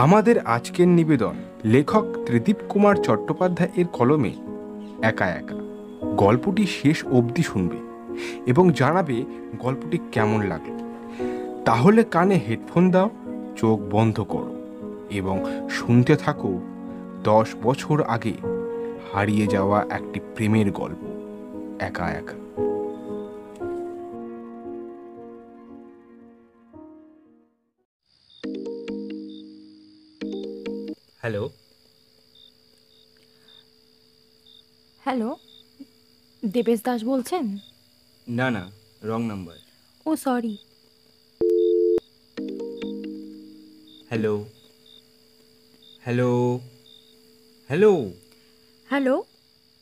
আমাদের আজকের নিবেদন লেখক ত্রিদীপ কুমার চট্টোপাধ্যায় এর কলমে একা একা। গল্পটি শেষ অবধি শুনবে এবং জানাবে গল্পটি কেমন লাগলো। তাহলে কানে হেডফোন দাও, চোখ বন্ধ করো এবং শুনতে থাকো 10 বছর আগে হারিয়ে যাওয়া একটি প্রেমের গল্প, একা একা। হ্যালো। হ্যালো, দেবেশ দাস বলছেন? না না, রং নাম্বার। ও sorry. Hello hello hello. Hello,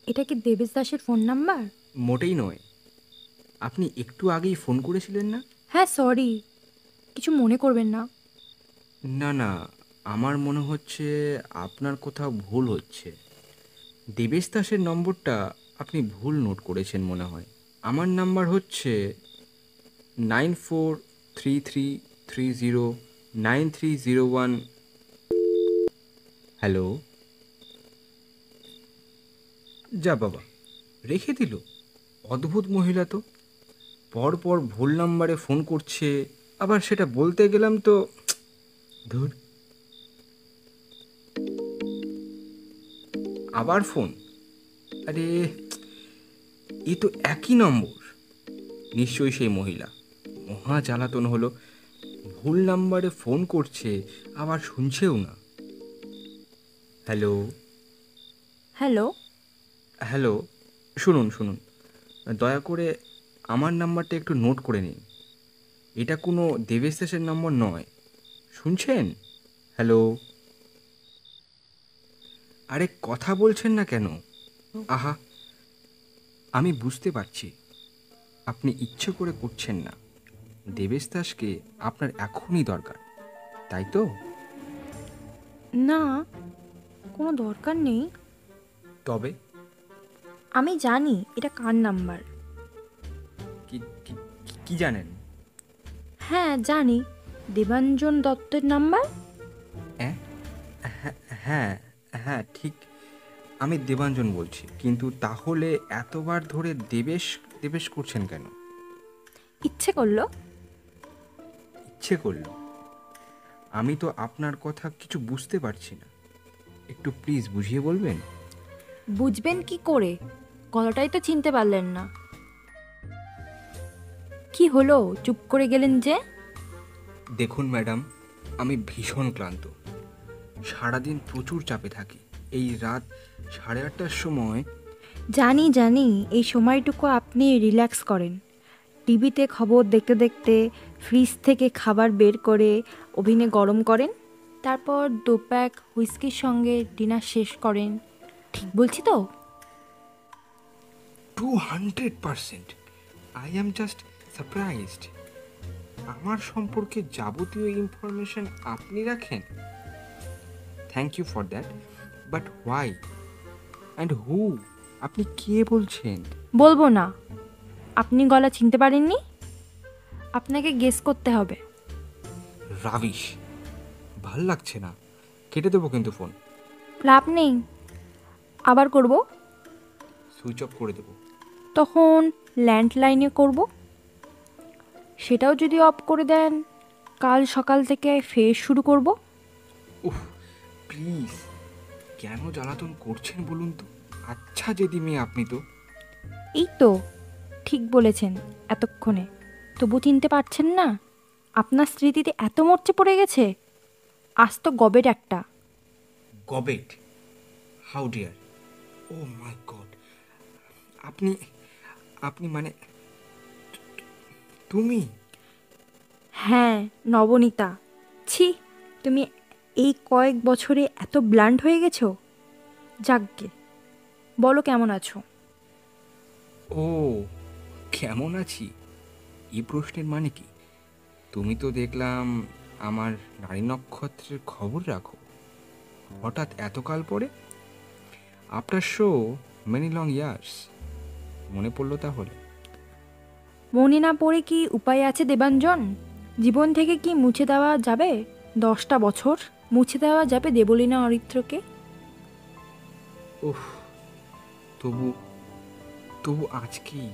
এটা কি দেবেশ দাসের ফোন নাম্বার? মোটেই নয়। আপনি একটু আগেই ফোন করেছিলেন না? হ্যাঁ সরি, কিছু মনে করবেন না। না না, আমার মনে হচ্ছে আপনার কোথাও ভুল হচ্ছে। দেবেশ দাসের নম্বরটা আপনি ভুল নোট করেছেন মনে হয়। আমার নাম্বার হচ্ছে 9433309301। হ্যালো। যা বাবা, রেখে দিল। অদ্ভুত মহিলা তো, পরপর ভুল নাম্বারে ফোন করছে, আবার সেটা বলতে গেলাম তো ধুর। আবার ফোন, আরে এ তো একই নম্বর। নিশ্চয়ই সেই মহিলা। মহা জ্বালাতন হলো, ভুল নাম্বারে ফোন করছে আবার শুনছেও না। Hello hello. হ্যালো, শুনুন শুনুন, দয়া করে আমার নাম্বারটা একটু নোট করে নিন। এটা কোনো দেবেশ দাসের নম্বর নয়, শুনছেন? হ্যালো। আরে কথা বলছেন না কেন? আহা, আমি বুঝতে পারছি আপনি ইচ্ছে করে করছেন না। দেবেশ দাসকে আপনার এখনই দরকার, তাই তো? না, কোনো দরকার নেই। তবে আমি জানি এটা কার নাম্বার। কি কি কি জানেন? হ্যাঁ জানি, দেবাঞ্জন দত্তের নাম্বার। হ্যাঁ হ্যাঁ হ্যাঁ ঠিক, আমি দেবাঞ্জন বলছি। কিন্তু তাহলে এতবার ধরে দেবেশ দেবেশ করছেন কেন? ইচ্ছে করলো। ইচ্ছে করলো? আমি তো আপনার কথা কিছু বুঝতে পারছি না, একটু প্লিজ বুঝিয়ে বলবেন? বুঝবেন কি করে? গলাটাই তো চিনতে পারলেন না। কি হলো, চুপ করে গেলেন যে? দেখুন ম্যাডাম, আমি ভীষণ ক্লান্ত। সারাদিন প্রচুর চাপে থাকি। এই রাত 8:30টার সময়। জানি জানি, এই সময়টুকু আপনি রিল্যাক্স করেন। টিভিতে খবর দেখতে দেখতে ফ্রিজ থেকে খাবার বের করে ওভেনে গরম করেন, তারপর 2 প্যাক হুইস্কির সঙ্গে ডিনার শেষ করেন। ঠিক বলছি তো? 200%। I am just surprised. আমার সম্পর্কে যাবতীয় ইনফরমেশন আপনি রাখেন। Thank you for that, but why and who? আপনি কে বলছেন? বলবো না। আপনি গলা চিনতে পারেননি? আপনাকে গেস করতে হবে। রাবিশ, ভাল লাগছে না। কেটে দেবো কিন্তু ফোন। লাভ নেই, আবার করব। সুইচ অফ করে দেবো। তখন ল্যান্ডলাইনে করব। সেটাও যদি অফ করে দেন, কাল সকাল থেকে ফের শুরু করব। উফ, প্লিজ, কেন জ্বালাতন করছেন বলুন তো? আচ্ছা যেদি মেয়ে আপনি তো। এই তো ঠিক বলেছেন এতক্ষণে, তবু চিনতে পারছেন না? আপনার স্মৃতিতে এত মরচে পড়ে গেছে, আজ তো গবেট একটা। গবেট? How dear! Oh my god! আপনি আপনি মানে তুমি? হ্যাঁ, নবনীতা। ছি, তুমি এই কয়েক বছরে এত ব্লান্ট হয়ে গেছো। যাকগে, বলো কেমন আছো? ও, কেমন আছি এই প্রশ্নের মানে কি? তুমি তো দেখলাম আমার নারী নক্ষত্রের খবর রাখো। হঠাৎ এতকাল পরে, after show many long years, মনে পড়লো তাহলে? মনে না পড়ে কি উপায় আছে দেবাঞ্জন? জীবন থেকে কি মুছে দেওয়া যাবে 10টা বছর মুছে দেওয়া যাবে দেবলীনা অরিত্রকে? ওহ, তবু তবু আজকেই।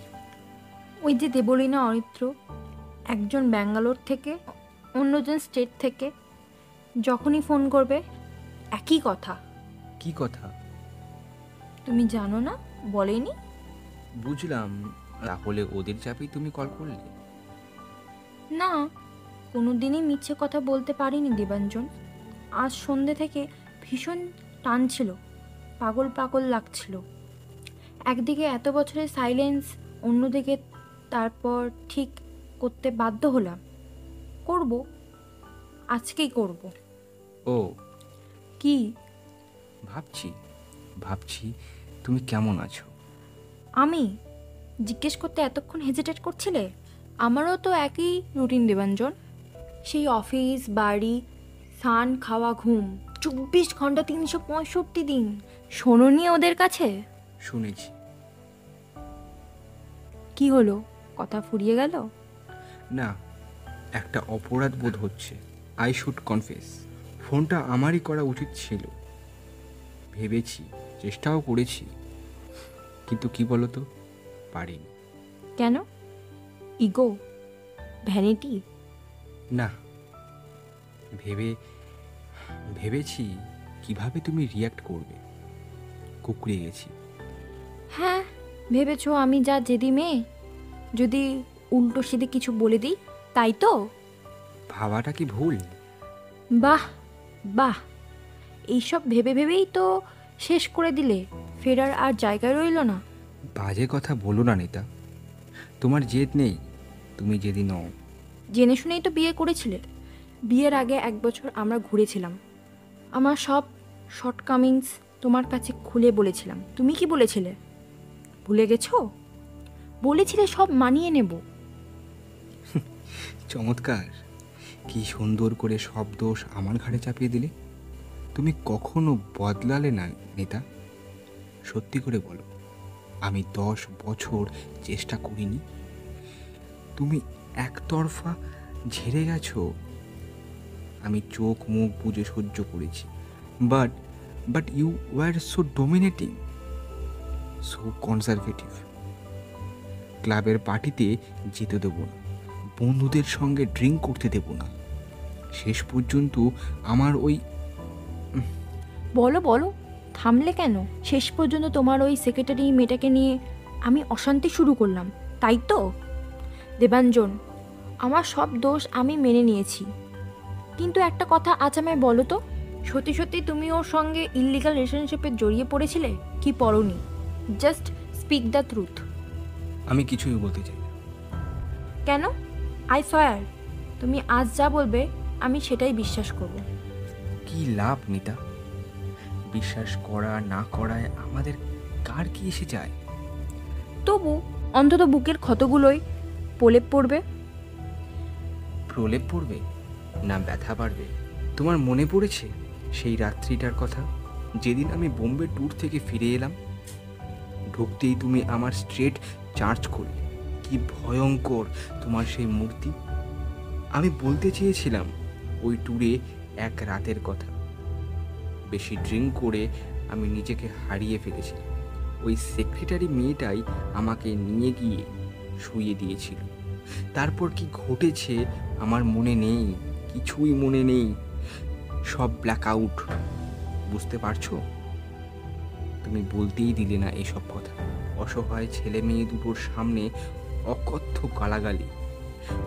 ওই যে দেবলীনা অরিত্র, একজন ব্যাঙ্গালোর থেকে, অন্যজন স্টেট থেকে, যখনই ফোন করবে একই কথা। কি কথা? তুমি জানো না? বলেনি? বুঝলাম, তাহলে ওদের চাপেই তুমি কল করলে? না, কোনোদিনই মিথ্যে কথা বলতে পারিনি দেবাঞ্জন। আজ সন্ধ্যে থেকে ভীষণ টানছিল, পাগল পাগল লাগছিল। একদিকে এত বছরের সাইলেন্স, অন্যদিকে তারপর ঠিক করতে বাধ্য হলাম। করব, আজকেই করব। ও, কি? ভাবছি ভাবছি তুমি কেমন আছো। আমি জিজ্ঞেস করতে এতক্ষণ হেজিটেট করছিলে? আমারও তো একই রুটিন দেবাঞ্জন। সেই অফিস, বাড়ি, স্নান, খাওয়া, ঘুম, 24 ঘন্টা 365 দিন। শোনোনি ওদের কাছে? শুনেছি। কি হলো, কথা ফুরিয়ে গেল? না, একটা অপরাধ বোধ হচ্ছে। আই শুড কনফেস, ফোনটা আমারই করা উচিত ছিল। ভেবেছি, চেষ্টাও করেছি, কিন্তু কি বলতো, পারিনি। কেন? ইগো? ভ্যানিটি? না, ভেবেছি কিভাবে তুমি রিয়্যাক্ট করবে। কুকড়ে গেছি। হ্যাঁ, ভেবেছো আমি যা জেদি মেয়ে, যদি উল্টো সিধে কিছু বলে দিই, তাই তো? ভাবাটা কি ভুল? বাহ বাহ, এইসব ভেবে ভেবেই তো শেষ করে দিলে। ফেরার আর জায়গা রইল না। বাজে কথা বলো না নেতা, তোমার জেদ নেই, তুমি জেদি নও। জেনে শুনেই তো বিয়ে করেছিলে। বিয়ের আগে 1 বছর আমরা ঘুরেছিলাম। আমার সব শর্টকামিংস তোমার কাছে খুলে বলেছিলাম। তুমি কি বলেছিলে? ভুলে গেছো? বলেছিলে সব মানিয়ে নেব। চমৎকার, কি সুন্দর করে সব দোষ আমার ঘাড়ে চাপিয়ে দিলে। তুমি কখনো বদলালে না নেতা। সত্যি করে বলো, আমি 10 বছর চেষ্টা করিনি? তুমি একতরফা ঝেড়ে গেছো। আমি চোখ মুখ বুজে সহ্য করেছি, but but you were so dominating, so conservative. ক্লাবের পার্টিতে যেতে দেবো না, বন্ধুদের সঙ্গে ড্রিঙ্ক করতে দেবো না। শেষ পর্যন্ত আমার ওই বলো বলো, থামলে কেন? শেষ পর্যন্ত তোমার ওই সেক্রেটারি মেয়েটাকে নিয়ে আমি অশান্তি শুরু করলাম, তাই তো? দেবাঞ্জন, আমার সব দোষ আমি মেনে নিয়েছি, কিন্তু একটা কথা আজ আমায় বলো তো, সত্যি সত্যি তুমি ওর সঙ্গে ইল্লিগাল রিলেশনশিপে জড়িয়ে পড়েছিলে কি পড়োনি? Just speak the truth. আমি কিছুই বলতে চাই না। কেন? আই সোয়ার, তুমি আজ যা বলবে আমি সেটাই বিশ্বাস করব। কি লাভ নিতা? বিশ্বাস করা না করায় আমাদের কার কি এসে যায়? তবু অন্তত বুকের ক্ষতগুলোই প্রলেপ পড়বে। প্রলেপ পড়বে না ব্যথা বাড়বে? তোমার মনে পড়েছে সেই রাত্রিটার কথা, যেদিন আমি বোম্বে ট্যুর থেকে ফিরে এলাম? ঢুকতেই তুমি আমার স্ট্রেট চার্জ করলে। কি ভয়ঙ্কর তোমার সেই মূর্তি! আমি বলতে চেয়েছিলাম ওই ট্যুরে এক রাতের কথা। বেশি ড্রিঙ্ক করে আমি নিজেকে হারিয়ে ফেলেছিলাম। ওই সেক্রেটারি মেয়েটাই আমাকে নিয়ে গিয়ে শুইয়ে দিয়েছিল। তারপর কি ঘটেছে আমার মনে নেই, কিছুই মনে নেই, সব ব্ল্যাক আউট। বুঝতে পারছো? তুমি বলতেই দিলে না এসব কথা। অসহায় ছেলে মেয়ে দুটোর সামনে অকথ্য গালাগালি।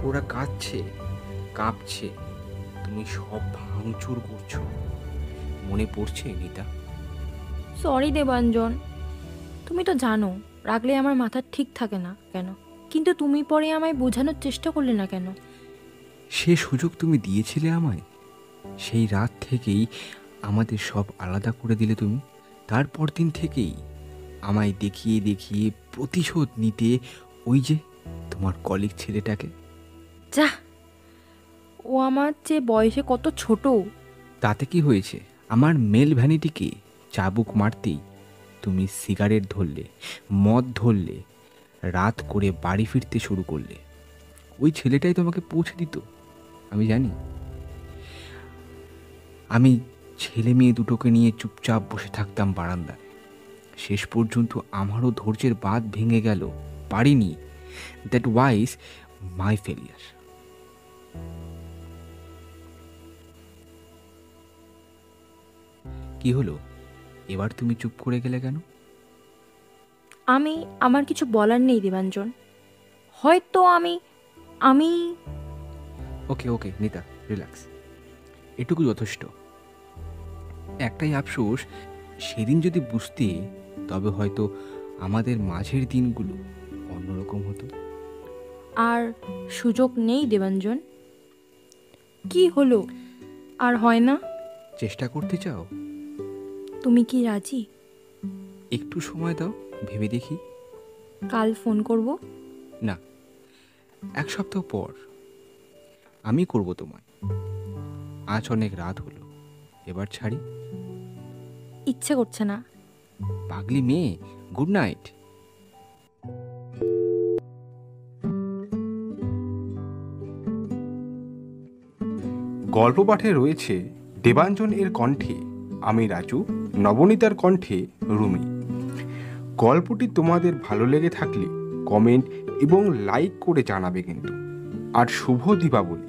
ওরা কাঁদছে, কাঁপছে, তুমি সব ভাঙচুর করছো। মনে পড়ছে নিতা? সরি দেবাঞ্জন, তুমি তো জানো রাগলে আমার মাথা ঠিক থাকে না কেন, কিন্তু তুমি পরে আমায় বোঝানোর চেষ্টা করলে না কেন? সে সুযোগ তুমি দিয়েছিলে আমায়। সেই রাত থেকেই আমাদের সব আলাদা করে দিলে তুমি। তারপর দিন থেকেই আমায় দেখিয়ে দেখিয়ে প্রতিশোধ নিতে ওই যে তোমার কলিগ ছেলেটাকে। যা, ও আমার চেয়ে বয়সে কত ছোট। তাতে কি হয়েছে? আমার মেল ভ্যানিটিকে চাবুক মারতেই তুমি সিগারেট ধরলে, মদ ধরলে, রাত করে বাড়ি ফিরতে শুরু করলে। ওই ছেলেটাই তোমাকে পৌঁছে দিত, আমি জানি। আমি ছেলে মেয়ে দুটোকে নিয়ে চুপচাপ বসে থাকতাম বারান্দায়। শেষ পর্যন্ত আমারও ধৈর্যের বাঁধ ভেঙে গেল, পারিনি। That wise my failure. কি হলো, এবার তুমি চুপ করে গেলে কেন? আমার কিছু বলার নেই দেবাঞ্জন। হয়তো আমি ওকে ওকে নিতা, রিল্যাক্স, এটুকু যথেষ্ট। একটাই আফসোস, সেদিন যদি বুঝতে, তবে হয়তো আমাদের মাঝের দিনগুলো অন্যরকম হতো। আর সুযোগ নেই দেবাঞ্জন। কি হলো, আর হয় না? চেষ্টা করতে চাও? তুমি কি রাজি? একটু সময় দাও, ভেবে দেখি। কাল ফোন করব? না, 1 সপ্তাহ পর। আমি করব তোমায়। আজ অনেক রাত হলো, এবার ছাড়ি। ইচ্ছে করছে না। পাগলি মেয়ে, গুড নাইট। গল্প পাঠে রয়েছে দেবাঞ্জন এর কণ্ঠে আমি রাজু, নবনীতার কণ্ঠে রুমি। গল্পটি তোমাদের ভালো লেগে থাকলে কমেন্ট এবং লাইক করে জানাবে কিন্তু। আর শুভ দীপাবলি।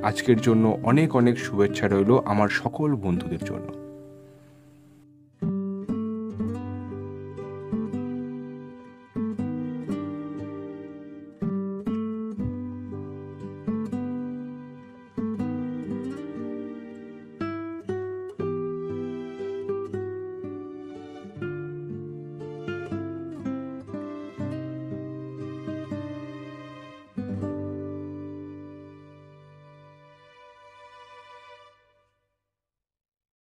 আজকের জন্য অনেক অনেক শুভেচ্ছা রইল আমার সকল বন্ধুদের জন্য।